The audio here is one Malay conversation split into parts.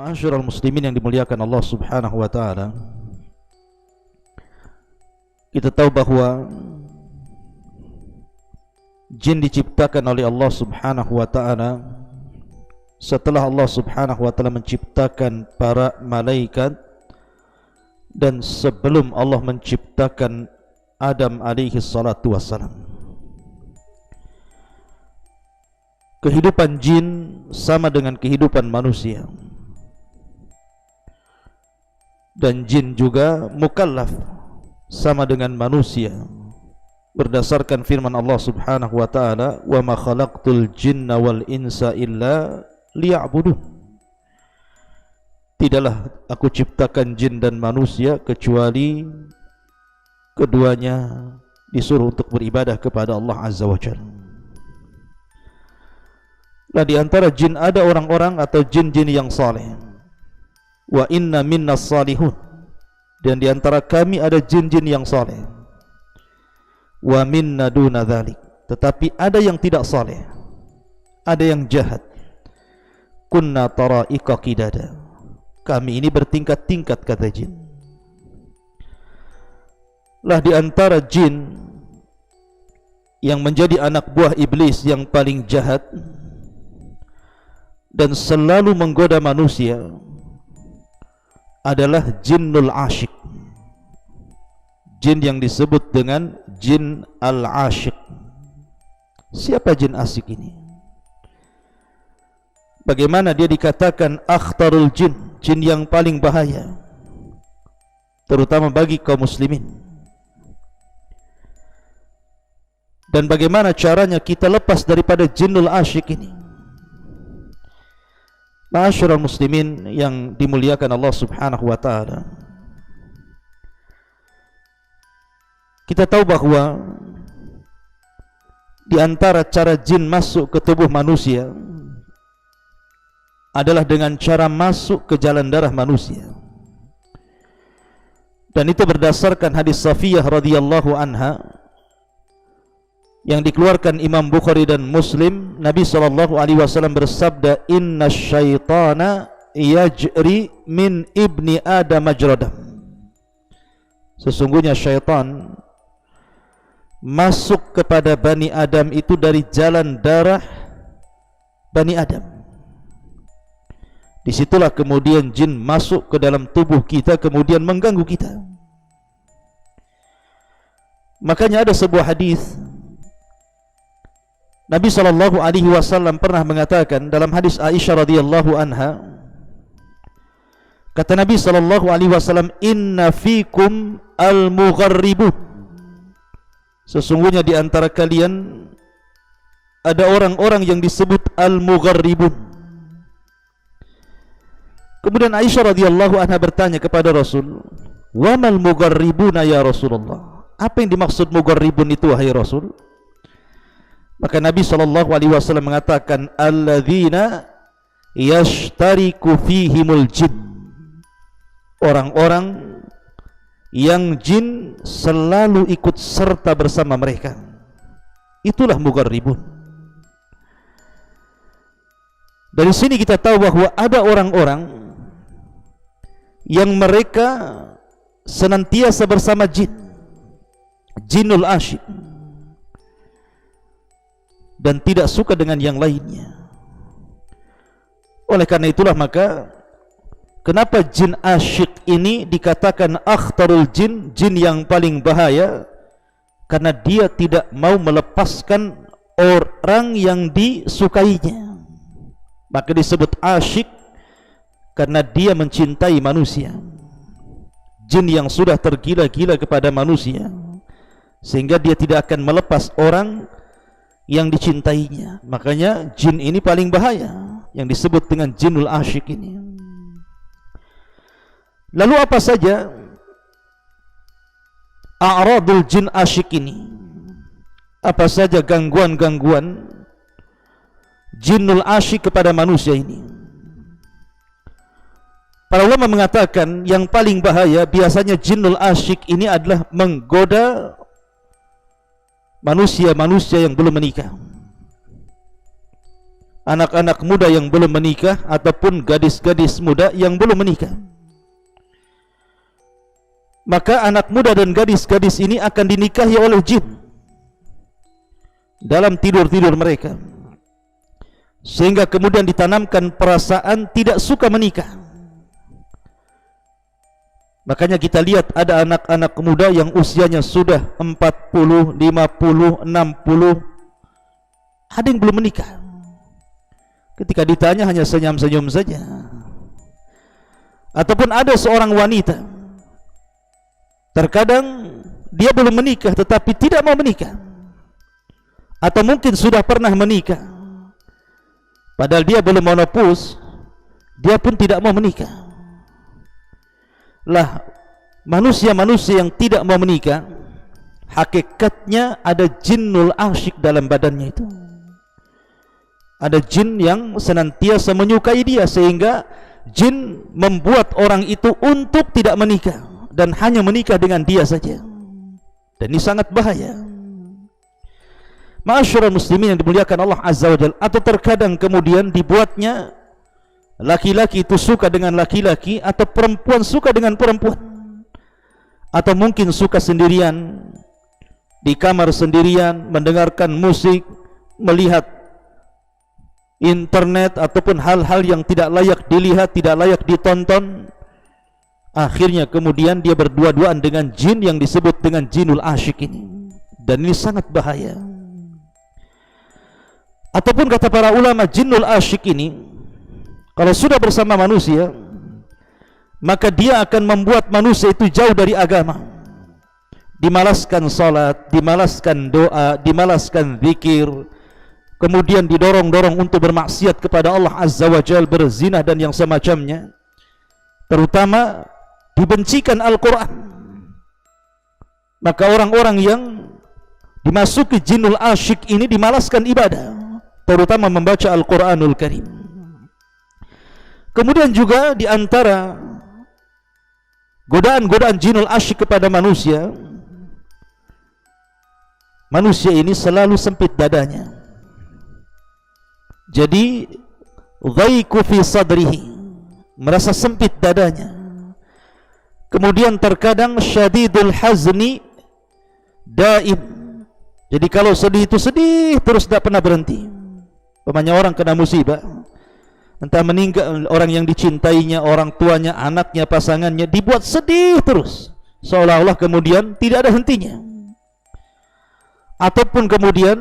Ma'asyiral muslimin yang dimuliakan Allah Subhanahu wa taala. Kita tahu bahwa jin diciptakan oleh Allah Subhanahu wa taala setelah Allah Subhanahu wa taala menciptakan para malaikat dan sebelum Allah menciptakan Adam alaihi salatu wassalam. Kehidupan jin sama dengan kehidupan manusia, dan jin juga mukallaf sama dengan manusia berdasarkan firman Allah Subhanahu wa taala, "Wa ma khalaqtul jinna wal insa illa liya'budun." Tidaklah aku ciptakan jin dan manusia kecuali keduanya disuruh untuk beribadah kepada Allah Azza wa Jalla. Nah, di antara jin ada orang-orang atau jin-jin yang saleh. Wa inna minnas salihun, dan di antara kami ada jin-jin yang saleh. Wa minna duna dzalik, tetapi ada yang tidak saleh, ada yang jahat. Kunna tara'iqa qidada, kami ini bertingkat-tingkat, kata jin. Lah, di antara jin yang menjadi anak buah iblis yang paling jahat dan selalu menggoda manusia adalah jinnul asyik, jin yang disebut dengan jin al-asyik. Siapa jin asyik ini? Bagaimana dia dikatakan akhtarul jin, jin yang paling bahaya, terutama bagi kaum muslimin? Dan bagaimana caranya kita lepas daripada jinnul asyik ini? Ma'asyiral muslimin yang dimuliakan Allah Subhanahu wa taala, kita tahu bahwa di antara cara jin masuk ke tubuh manusia adalah dengan cara masuk ke jalan darah manusia. Dan itu berdasarkan hadis Safiyah radhiyallahu anha yang dikeluarkan Imam Bukhari dan Muslim. Nabi SAW bersabda, "Inna syaitana yajri min ibni Adam majradam." Sesungguhnya syaitan masuk kepada Bani Adam itu dari jalan darah Bani Adam. Disitulah kemudian jin masuk ke dalam tubuh kita, kemudian mengganggu kita. Makanya ada sebuah hadis Nabi SAW pernah mengatakan dalam hadis Aisyah radhiyallahu anha, kata Nabi SAW, "Inna fikum al-mugharribun." Sesungguhnya di antara kalian ada orang-orang yang disebut al-mugharribun. Kemudian Aisyah radhiyallahu anha bertanya kepada Rasul, "Wa mal mugharribuna ya Rasulullah?" Apa yang dimaksud mugharribun itu, wahai Rasul? Maka Nabi SAW mengatakan, "Alladzina yashtariku fihimul jin." Orang-orang yang jin selalu ikut serta bersama mereka, itulah mugharribun. Dari sini kita tahu bahwa ada orang-orang yang mereka senantiasa bersama jin, jinul asyik, dan tidak suka dengan yang lainnya. Oleh karena itulah maka kenapa jin asyik ini dikatakan akhtarul jin, jin yang paling bahaya? Karena dia tidak mau melepaskan orang yang disukainya. Maka disebut asyik karena dia mencintai manusia. Jin yang sudah tergila-gila kepada manusia sehingga dia tidak akan melepas orang yang dicintainya. Makanya jin ini paling bahaya, yang disebut dengan jinul asyik ini. Lalu apa saja a'radul jin asyik ini? Apa saja gangguan-gangguan jinul asyik kepada manusia ini? Para ulama mengatakan yang paling bahaya biasanya jinul asyik ini adalah menggoda manusia-manusia yang belum menikah. anak-anak muda yang belum menikah ataupun gadis-gadis muda yang belum menikah. Maka anak muda dan gadis-gadis ini akan dinikahi oleh jin dalam tidur-tidur mereka, sehingga kemudian ditanamkan perasaan tidak suka menikah. Makanya kita lihat ada anak-anak muda yang usianya sudah 40, 50, 60, ada yang belum menikah. Ketika ditanya hanya senyum-senyum saja. Ataupun ada seorang wanita, terkadang dia belum menikah tetapi tidak mau menikah, atau mungkin sudah pernah menikah, padahal dia belum menopause, dia pun tidak mau menikah. Lah, manusia-manusia yang tidak mau menikah, hakikatnya ada jinnul asyik dalam badannya itu. Ada jin yang senantiasa menyukai dia, sehingga jin membuat orang itu untuk tidak menikah dan hanya menikah dengan dia saja. Dan ini sangat bahaya. Ma'asyiral muslimin yang dimuliakan Allah Azza wa Jalla. Atau terkadang kemudian dibuatnya laki-laki itu suka dengan laki-laki, atau perempuan suka dengan perempuan, atau mungkin suka sendirian di kamar sendirian, mendengarkan musik, melihat internet, ataupun hal-hal yang tidak layak dilihat, tidak layak ditonton. Akhirnya kemudian dia berdua-duaan dengan jin yang disebut dengan jinul asyik ini, dan ini sangat bahaya. Ataupun kata para ulama, jinul asyik ini kalau sudah bersama manusia, maka dia akan membuat manusia itu jauh dari agama, dimalaskan salat, dimalaskan doa, dimalaskan zikir, kemudian didorong-dorong untuk bermaksiat kepada Allah Azza wa Jalla, berzina dan yang semacamnya. Terutama dibencikan Al-Quran. Maka orang-orang yang dimasuki jinul asyik ini dimalaskan ibadah, terutama membaca Al-Quranul Karim. Kemudian juga di antara godaan-godaan jinul asyik kepada manusia, manusia ini selalu sempit dadanya. Jadi dhaiku fi sadrihi, merasa sempit dadanya. Kemudian terkadang syadidul hazni daim, jadi kalau sedih itu sedih terus, tidak pernah berhenti. Umpamanya orang kena musibah, entah meninggal orang yang dicintainya, orang tuanya, anaknya, pasangannya, dibuat sedih terus, seolah-olah kemudian tidak ada hentinya. Ataupun kemudian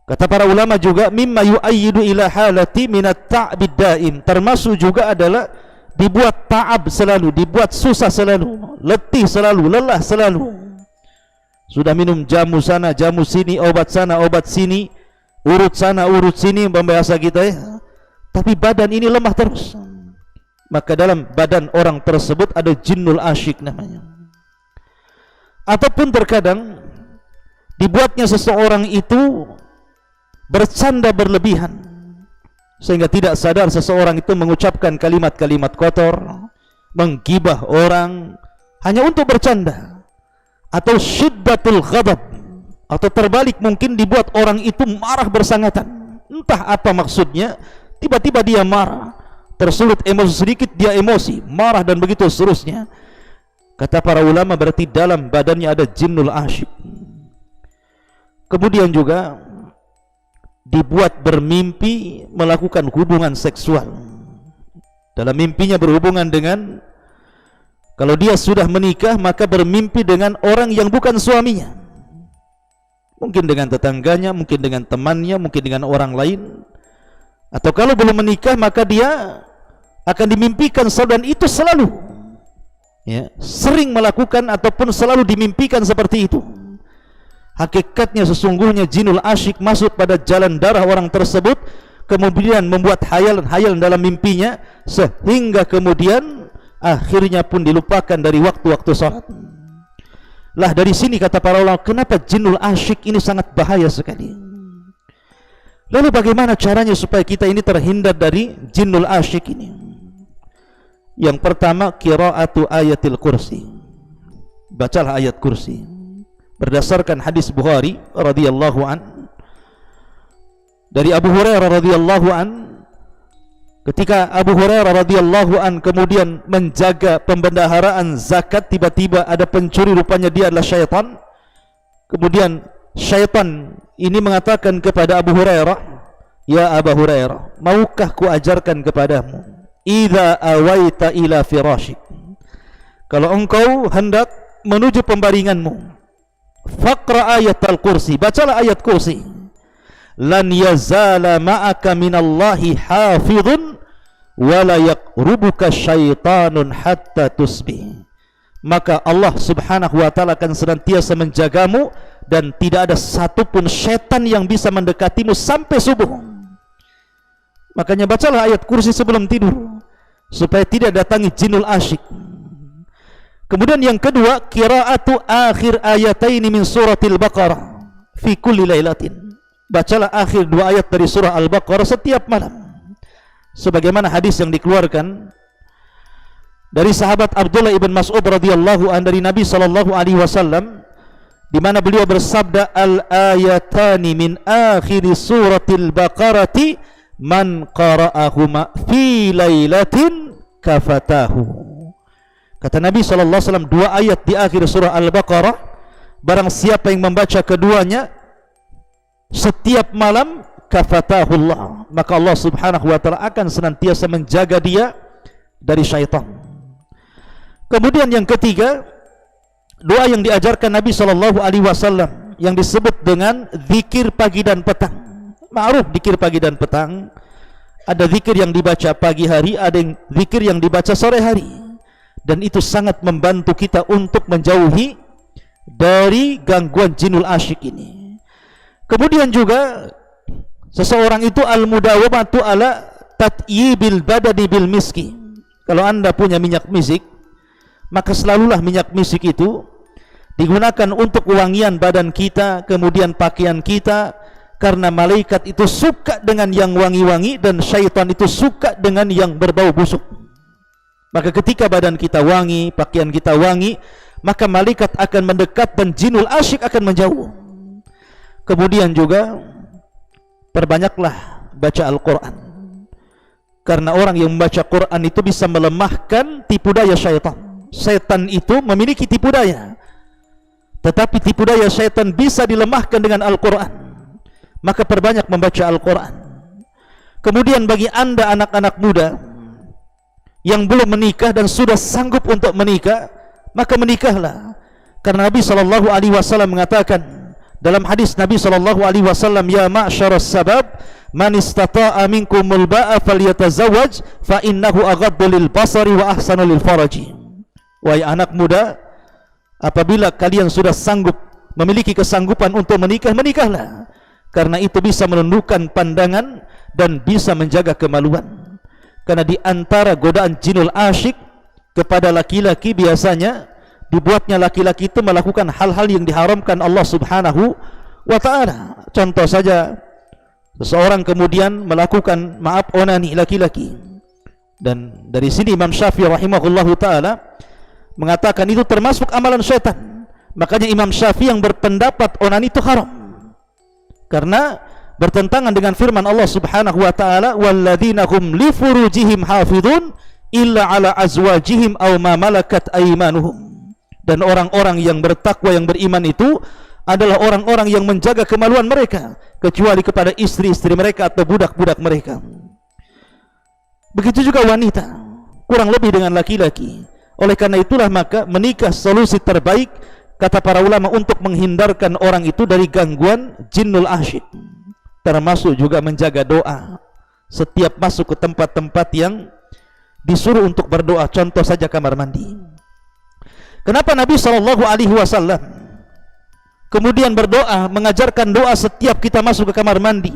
kata para ulama juga, mimma yu'ayyidu ila halati minat ta'bid daim, termasuk juga adalah dibuat ta'ab selalu, dibuat susah selalu, letih selalu, lelah selalu. Sudah minum jamu sana, jamu sini, obat sana, obat sini, urut sana, urut sini, bahasa kita ya, tapi badan ini lemah terus. Maka dalam badan orang tersebut ada jinnul asyik namanya. Ataupun terkadang dibuatnya seseorang itu bercanda berlebihan, sehingga tidak sadar seseorang itu mengucapkan kalimat-kalimat kotor, menggibah orang hanya untuk bercanda. Atau syiddatul ghadab, atau terbalik, mungkin dibuat orang itu marah bersangatan, entah apa maksudnya, tiba-tiba dia marah, tersulut emosi sedikit dia emosi, marah, dan begitu seterusnya. Kata para ulama, berarti dalam badannya ada jinnul asyik. Kemudian juga dibuat bermimpi melakukan hubungan seksual. Dalam mimpinya berhubungan dengan, kalau dia sudah menikah, maka bermimpi dengan orang yang bukan suaminya, mungkin dengan tetangganya, mungkin dengan temannya, mungkin dengan orang lain. Atau kalau belum menikah, maka dia akan dimimpikan, dan itu selalu ya, sering melakukan ataupun selalu dimimpikan seperti itu. Hakikatnya sesungguhnya jinul asyik masuk pada jalan darah orang tersebut, kemudian membuat hayalan-hayalan dalam mimpinya, sehingga kemudian akhirnya pun dilupakan dari waktu-waktu salat. Lah, dari sini kata para ulama, kenapa jinul asyik ini sangat bahaya sekali. Lalu bagaimana caranya supaya kita ini terhindar dari jinul asyik ini? Yang pertama, qiraatu ayatil kursi, bacalah ayat kursi. Berdasarkan hadis Bukhari radhiyallahu an, dari Abu Hurairah radhiyallahu an, ketika Abu Hurairah radhiyallahu an kemudian menjaga pembendaharaan zakat, tiba-tiba ada pencuri, rupanya dia adalah syaitan. Kemudian syaitan ini mengatakan kepada Abu Hurairah, "Ya Abu Hurairah, maukah ku ajarkan kepadamu, idza awaita ila firashik, kalau engkau hendak menuju pembaringanmu, faqra ayat al-kursi, bacalah ayat kursi, lan yazala ma'aka minallahi hafidhun wa la yaqrubuka syaitanun hatta tusbih." Maka Allah subhanahu wa ta'ala akan senantiasa menjagamu dan tidak ada satupun syaitan yang bisa mendekatimu sampai subuh. Makanya bacalah ayat kursi sebelum tidur supaya tidak datangi jinul asyik. Kemudian yang kedua, qiraatu akhir ayataini min suratil Baqarah fi kulli lailatin. Bacalah akhir dua ayat dari surah Al-Baqarah setiap malam. Sebagaimana hadis yang dikeluarkan dari sahabat Abdullah ibn Mas'ud radhiyallahu an dari Nabi sallallahu alaihi wasallam, di mana beliau bersabda, "Al-ayatani min akhir suratil Baqarati man qara'ahuma fi lailatin kafatahu." Kata Nabi sallallahu alaihi wasallam, dua ayat di akhir surah Al-Baqarah, barang siapa yang membaca keduanya setiap malam, kafatahullah, maka Allah subhanahu wa ta'ala akan senantiasa menjaga dia dari syaitan. Kemudian yang ketiga, doa yang diajarkan Nabi sallallahu alaihi wasallam yang disebut dengan zikir pagi dan petang. Ma'ruf zikir pagi dan petang. Ada zikir yang dibaca pagi hari, ada yang zikir yang dibaca sore hari. Dan itu sangat membantu kita untuk menjauhi dari gangguan jinul asyik ini. Kemudian juga seseorang itu al-mudawamatu ala tatyibil badani bil miski. Kalau anda punya minyak misik, maka selalulah minyak misik itu digunakan untuk wangian badan kita, kemudian pakaian kita, karena malaikat itu suka dengan yang wangi-wangi dan syaitan itu suka dengan yang berbau busuk. Maka ketika badan kita wangi, pakaian kita wangi, maka malaikat akan mendekat dan jinul asyik akan menjauh. Kemudian juga perbanyaklah baca Al-Quran, karena orang yang membaca Quran itu bisa melemahkan tipu daya syaitan. Syaitan itu memiliki tipu daya, tetapi tipu daya syaitan bisa dilemahkan dengan Al-Quran. Maka perbanyak membaca Al-Quran. Kemudian bagi anda anak-anak muda yang belum menikah dan sudah sanggup untuk menikah, maka menikahlah. Karena Nabi SAW mengatakan dalam hadis Nabi SAW, "Ya ma'syaras sabab, man istata'a minkumul ba'a falyatazawwaj fa innahu aghaddu lil basari wa ahsanu lil faraji." Wahai anak muda, apabila kalian sudah sanggup, memiliki kesanggupan untuk menikah, menikahlah, karena itu bisa menundukkan pandangan dan bisa menjaga kemaluan. Karena di antara godaan jinul asyik kepada laki-laki, biasanya dibuatnya laki-laki itu melakukan hal-hal yang diharamkan Allah subhanahu wa ta'ala. Contoh saja, seseorang kemudian melakukan onani laki-laki, dan dari sini Imam Syafi'i rahimahullahu ta'ala mengatakan itu termasuk amalan syaitan. Makanya Imam Syafi'i yang berpendapat onani itu haram, karena bertentangan dengan firman Allah subhanahu wa ta'ala, "Walladzina hum li furujihim hafidhun illa ala azwajihim aw ma malakat aymanuhum." Dan orang-orang yang bertakwa, yang beriman itu adalah orang-orang yang menjaga kemaluan mereka, kecuali kepada istri-istri mereka atau budak-budak mereka. Begitu juga wanita, kurang lebih dengan laki-laki. Oleh karena itulah maka menikah solusi terbaik, kata para ulama, untuk menghindarkan orang itu dari gangguan jinnul asyik. Termasuk juga menjaga doa setiap masuk ke tempat-tempat yang disuruh untuk berdoa. Contoh saja kamar mandi. Kenapa Nabi SAW kemudian berdoa, mengajarkan doa setiap kita masuk ke kamar mandi?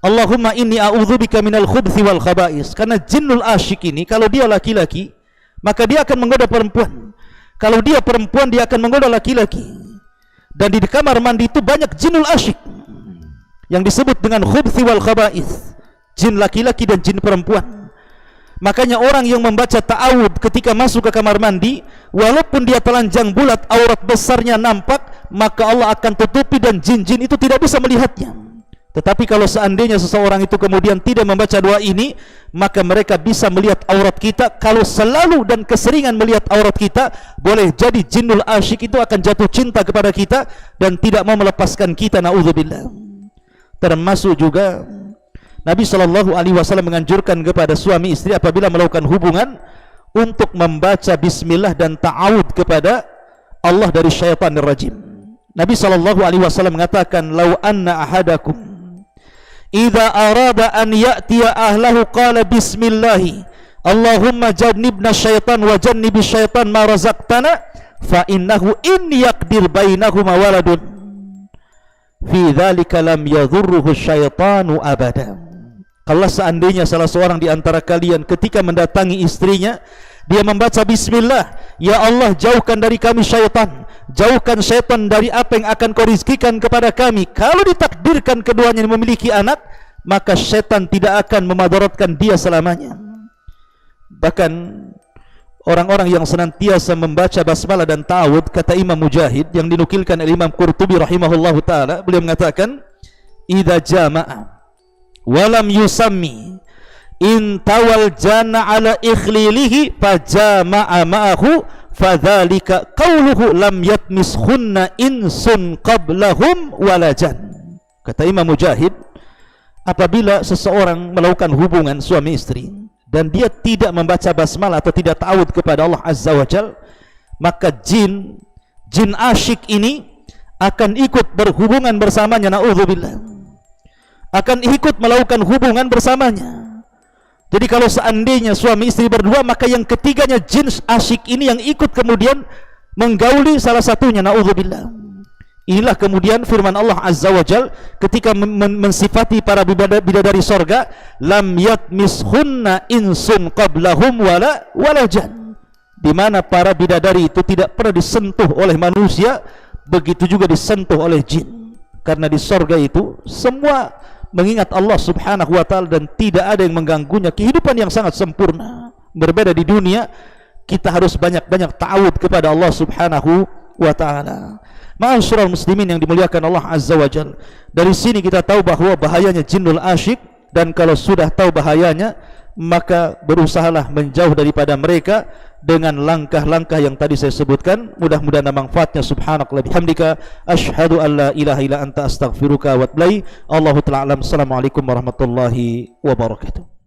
Allahumma inni a'udzubika minal khubthi wal khaba'is. Karena jinnul asyik ini, kalau dia laki-laki, maka dia akan menggoda perempuan. Kalau dia perempuan, dia akan menggoda laki-laki. Dan di kamar mandi itu banyak jinul asyik yang disebut dengan khubthi wal khaba'is, jin laki-laki dan jin perempuan. Makanya orang yang membaca ta'awud ketika masuk ke kamar mandi, walaupun dia telanjang bulat, aurat besarnya nampak, maka Allah akan tutupi dan jin-jin itu tidak bisa melihatnya. Tetapi kalau seandainya seseorang itu kemudian tidak membaca doa ini, maka mereka bisa melihat aurat kita. Kalau selalu dan keseringan melihat aurat kita, boleh jadi jinnul asyik itu akan jatuh cinta kepada kita dan tidak mau melepaskan kita, na'udzubillah. Termasuk juga Nabi SAW menganjurkan kepada suami istri apabila melakukan hubungan untuk membaca bismillah dan ta'awud kepada Allah dari syaitanir rajim. Nabi SAW mengatakan, "Lau anna ahadakum idza arada an ya'tiya ahlahu qala bismillahi Allahumma jannibna syaitan wa jannibi syaitan ma razaqtana fa innahu in yaqdir bainahuma waladun fi dzalika lam yadhurruhu syaitanu abada." Kalau seandainya salah seorang di antara kalian ketika mendatangi istrinya, dia membaca bismillah, "Ya Allah, jauhkan dari kami syaitan, jauhkan syaitan dari apa yang akan kau rizkikan kepada kami." Kalau ditakdirkan keduanya memiliki anak, maka syaitan tidak akan memadaratkan dia selamanya. Bahkan orang-orang yang senantiasa membaca basmalah dan ta'awud, kata Imam Mujahid yang dinukilkan oleh Imam Qurtubi rahimahullahu ta'ala, beliau mengatakan, "Idza jama'a walam yusammi in tawal jana ala ikhlilihi fajama'a ma'ahu fadzalika qauluhu lam yatmishunna insun qablahum walajan." Kata Imam Mujahid, apabila seseorang melakukan hubungan suami istri dan dia tidak membaca basmalah atau tidak ta'awud kepada Allah Azza wa Jal, maka jin asyik ini akan ikut berhubungan bersamanya, na'udzubillah, akan ikut melakukan hubungan bersamanya. Jadi kalau seandainya suami istri berdua, maka yang ketiganya jin asyik ini yang ikut kemudian menggauli salah satunya, na'udzubillah. Inilah kemudian firman Allah Azza wa Jal ketika mensifati para bidadari sorga, "Lam yatmishunna insun qablahum wala jan." Di mana para bidadari itu tidak pernah disentuh oleh manusia, begitu juga disentuh oleh jin. Karena di sorga itu semua mengingat Allah Subhanahu wa ta'ala dan tidak ada yang mengganggunya, kehidupan yang sangat sempurna. Berbeda di dunia, kita harus banyak-banyak ta'awud kepada Allah Subhanahu wa ta'ala. Ma'asyiral muslimin yang dimuliakan Allah Azza wa Jalla, dari sini kita tahu bahwa bahayanya jinnul asyik, dan kalau sudah tahu bahayanya, maka berusahalah menjauh daripada mereka dengan langkah-langkah yang tadi saya sebutkan. Mudah-mudahan manfaatnya. Subhanakallah bihamdika asyhadu an la ilaha illa anta astaghfiruka wa atubu ilaik. Allahu ta'ala alam. Assalamualaikum warahmatullahi wabarakatuh.